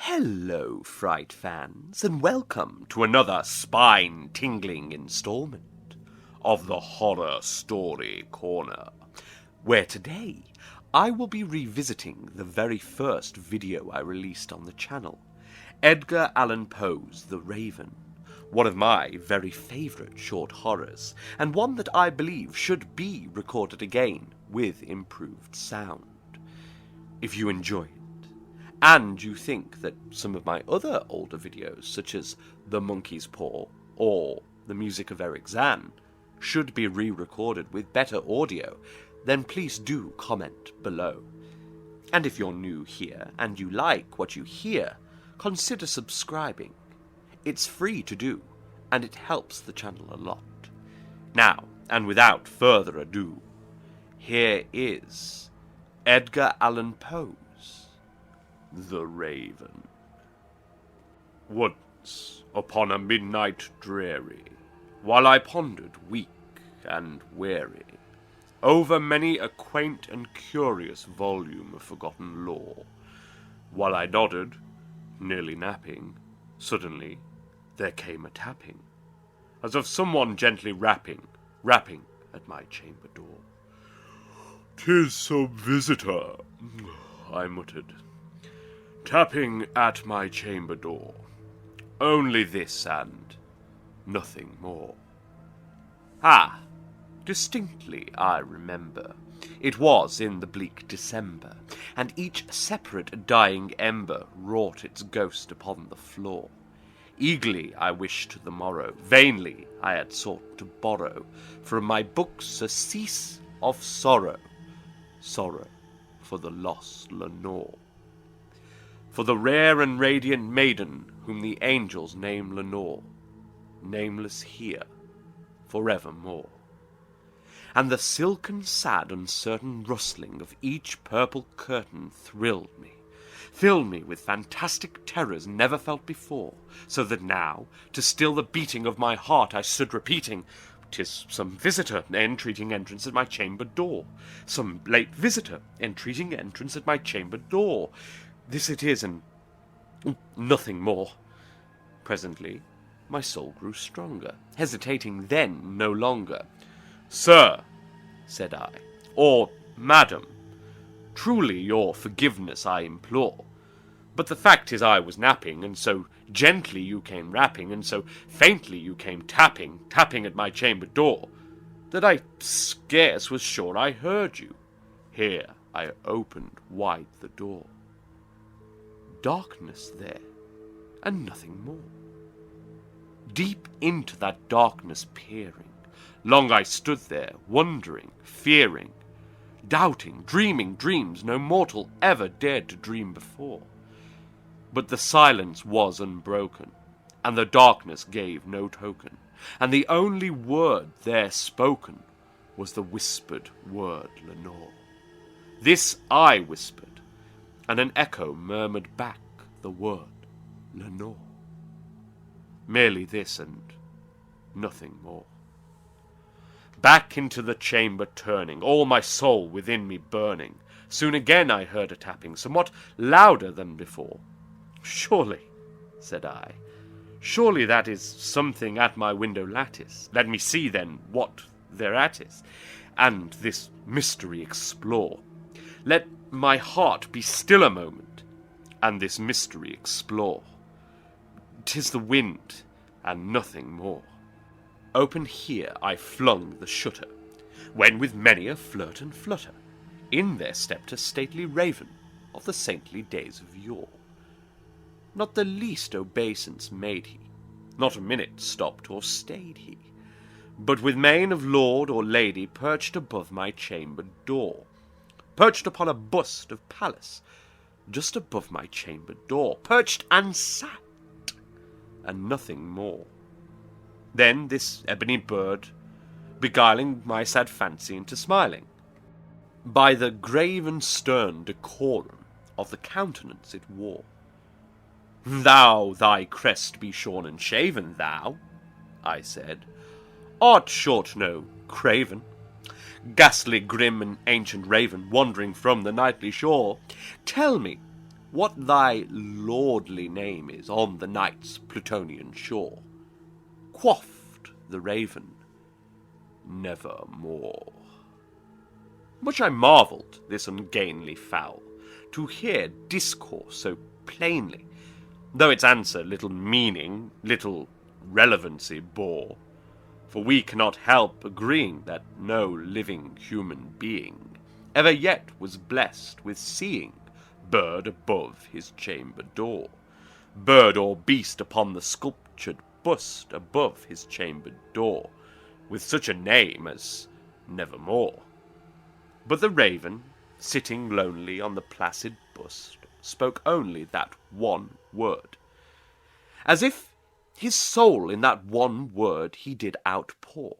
Hello, Fright fans, and welcome to another spine-tingling installment of the Horror Story Corner, where today I will be revisiting the very first video I released on the channel, Edgar Allan Poe's The Raven, one of my very favourite short horrors, and one that I believe should be recorded again with improved sound. If you enjoy it, and you think that some of my other older videos, such as The Monkey's Paw or The Music of Eric Zahn, should be re-recorded with better audio, then please do comment below. And if you're new here and you like what you hear, consider subscribing. It's free to do, and it helps the channel a lot. Now, and without further ado, here is Edgar Allan Poe's The Raven. Once, upon a midnight dreary, while I pondered weak and weary over many a quaint and curious volume of forgotten lore, while I nodded, nearly napping, suddenly there came a tapping, as of someone gently rapping at my chamber door. "'Tis some visitor," I muttered, "tapping at my chamber door. Only this and nothing more." Ah, distinctly I remember. It was in the bleak December, and each separate dying ember wrought its ghost upon the floor. Eagerly I wished the morrow, vainly I had sought to borrow from my books surcease of sorrow, sorrow for the lost Lenore, for the rare and radiant maiden whom the angels name Lenore, nameless here forevermore. And the silken, sad, uncertain rustling of each purple curtain thrilled me, filled me with fantastic terrors never felt before, so that now, to still the beating of my heart, I stood repeating, "'Tis some visitor entreating entrance at my chamber door, some late visitor entreating entrance at my chamber door. This it is, and nothing more." Presently my soul grew stronger, hesitating then no longer. "Sir," said I, "or madam, truly your forgiveness I implore, but the fact is I was napping, and so gently you came rapping, and so faintly you came tapping at my chamber door, that I scarce was sure I heard you." Here I opened wide the door. Darkness there, and nothing more. Deep into that darkness peering, long I stood there, wondering, fearing, doubting, dreaming dreams no mortal ever dared to dream before. But the silence was unbroken, and the darkness gave no token, and the only word there spoken was the whispered word Lenore. This I whispered, and an echo murmured back the word Lenore. Merely this and nothing more. Back into the chamber turning, all my soul within me burning, soon again I heard a tapping, somewhat louder than before. "Surely," said I, "surely that is something at my window lattice. Let me see then what thereat is, and this mystery explore. Let my heart be still a moment, and this mystery explore. 'Tis the wind, and nothing more." Open here I flung the shutter, when with many a flirt and flutter, in there stepped a stately raven of the saintly days of yore. Not the least obeisance made he, not a minute stopped or stayed he, but with mien of lord or lady perched above my chamber door, perched upon a bust of Pallas, just above my chamber door, perched and sat, and nothing more. Then this ebony bird, beguiling my sad fancy into smiling, by the grave and stern decorum of the countenance it wore. "Thou thy crest be shorn and shaven, thou," I said, "art short no craven, ghastly grim and ancient raven, wandering from the nightly shore. Tell me, what thy lordly name is on the night's Plutonian shore. Quaffed the raven, nevermore. Much I marvelled, this ungainly fowl, to hear discourse so plainly, though its answer little meaning, little relevancy bore. For we cannot help agreeing that no living human being ever yet was blessed with seeing bird above his chamber door, bird or beast upon the sculptured bust above his chambered door, with such a name as Nevermore. But the raven, sitting lonely on the placid bust, spoke only that one word, as if his soul in that one word he did outpour.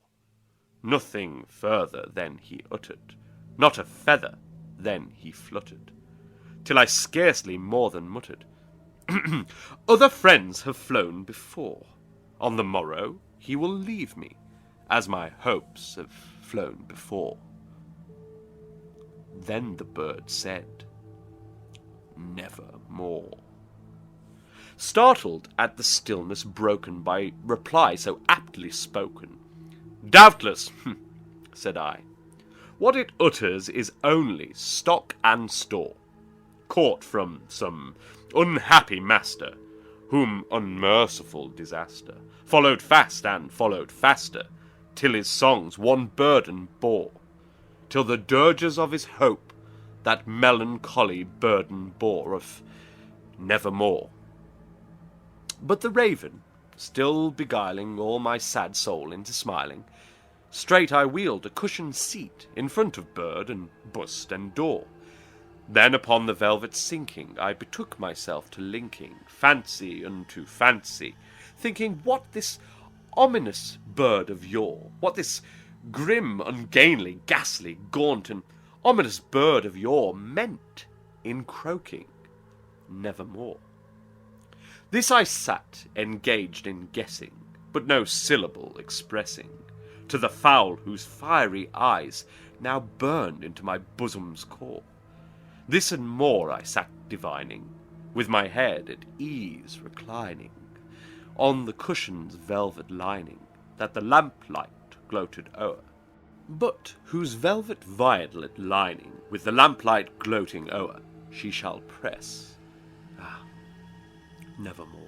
Nothing further than he uttered, not a feather then he fluttered, till I scarcely more than muttered, Other friends have flown before. On the morrow he will leave me, as my hopes have flown before. Then the bird said, Nevermore. Startled at the stillness broken by reply so aptly spoken, Doubtless, said I, what it utters is only stock and store, caught from some unhappy master, whom unmerciful disaster followed fast and followed faster, till his songs one burden bore, till the dirges of his hope that melancholy burden bore of nevermore. But the raven, still beguiling all my sad soul into smiling, straight I wheeled a cushioned seat in front of bird and bust and door. Then upon the velvet sinking, I betook myself to linking fancy unto fancy, thinking what this ominous bird of yore, what this grim, ungainly, ghastly, gaunt, and ominous bird of yore meant in croaking nevermore. This I sat engaged in guessing, but no syllable expressing, to the fowl whose fiery eyes now burned into my bosom's core. This and more I sat divining, with my head at ease reclining, on the cushion's velvet lining, that the lamplight gloated o'er, but whose velvet violet lining, with the lamplight gloating o'er, she shall press, nevermore.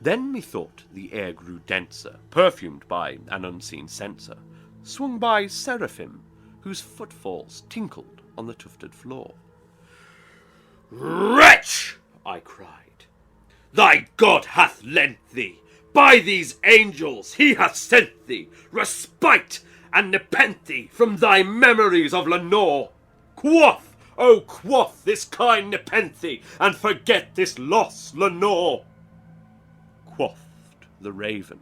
Then methought the air grew denser, perfumed by an unseen censer, swung by seraphim, whose footfalls tinkled on the tufted floor. Wretch! I cried, thy God hath lent thee, by these angels he hath sent thee, respite and nepenthe from thy memories of Lenore. Quaff, oh quaff this kind nepenthe, and forget this loss, Lenore. Quaffed the raven,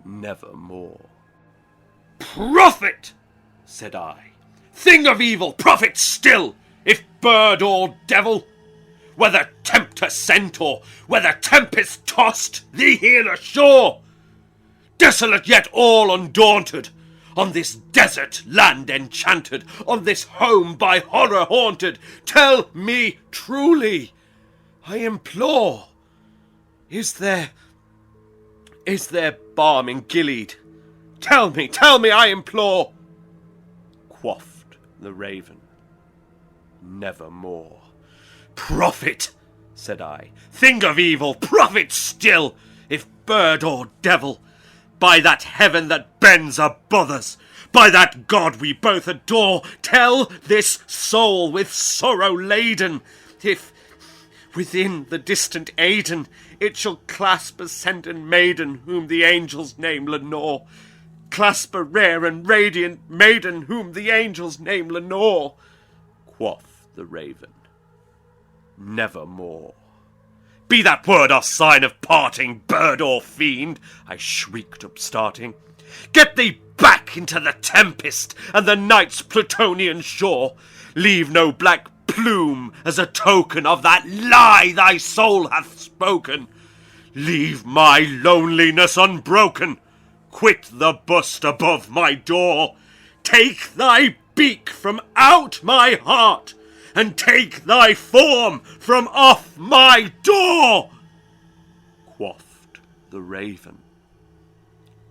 nevermore. Prophet, said I, thing of evil, prophet still, if bird or devil, whether tempter sent or whether tempest tossed thee here ashore, desolate yet all undaunted, on this desert land enchanted, on this home by horror haunted, tell me truly, I implore, is there balm in Gilead? Tell me, I implore. Quaffed the raven, nevermore. Prophet, said I, thing of evil, prophet still, if bird or devil, by that heaven that bends above us, by that God we both adore, tell this soul with sorrow laden, if within the distant Aidenn it shall clasp a scented maiden whom the angels name Lenore, clasp a rare and radiant maiden whom the angels name Lenore. Quoth the raven, nevermore. Be that word our sign of parting, bird or fiend, I shrieked upstarting. Get thee back into the tempest and the night's Plutonian shore. Leave no black plume as a token of that lie thy soul hath spoken. Leave my loneliness unbroken. Quit the bust above my door. Take thy beak from out my heart, and take thy form from off my door!" Quaffed the raven,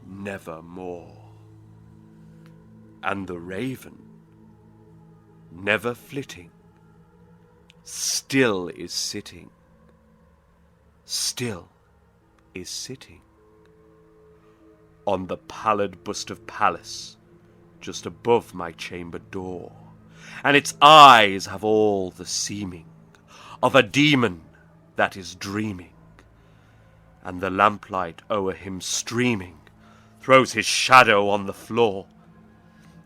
"Nevermore." And the raven, never flitting, still is sitting, still is sitting, on the pallid bust of Pallas, just above my chamber door, and its eyes have all the seeming of a demon that is dreaming, and the lamplight o'er him streaming throws his shadow on the floor,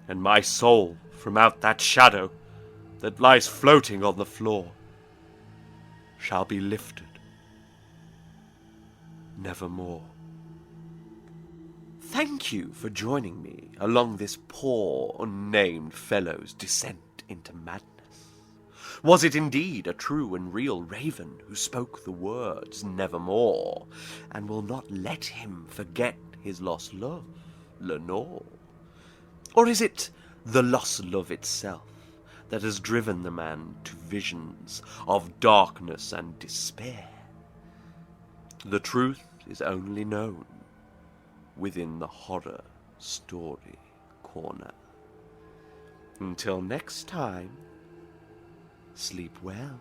and my soul from out that shadow that lies floating on the floor shall be lifted nevermore. Thank you for joining me along this poor unnamed fellow's descent into madness. Was it indeed a true and real raven who spoke the words nevermore, and will not let him forget his lost love, Lenore? Or is it the lost love itself that has driven the man to visions of darkness and despair? The truth is only known within the horror story corner. Until next time, sleep well.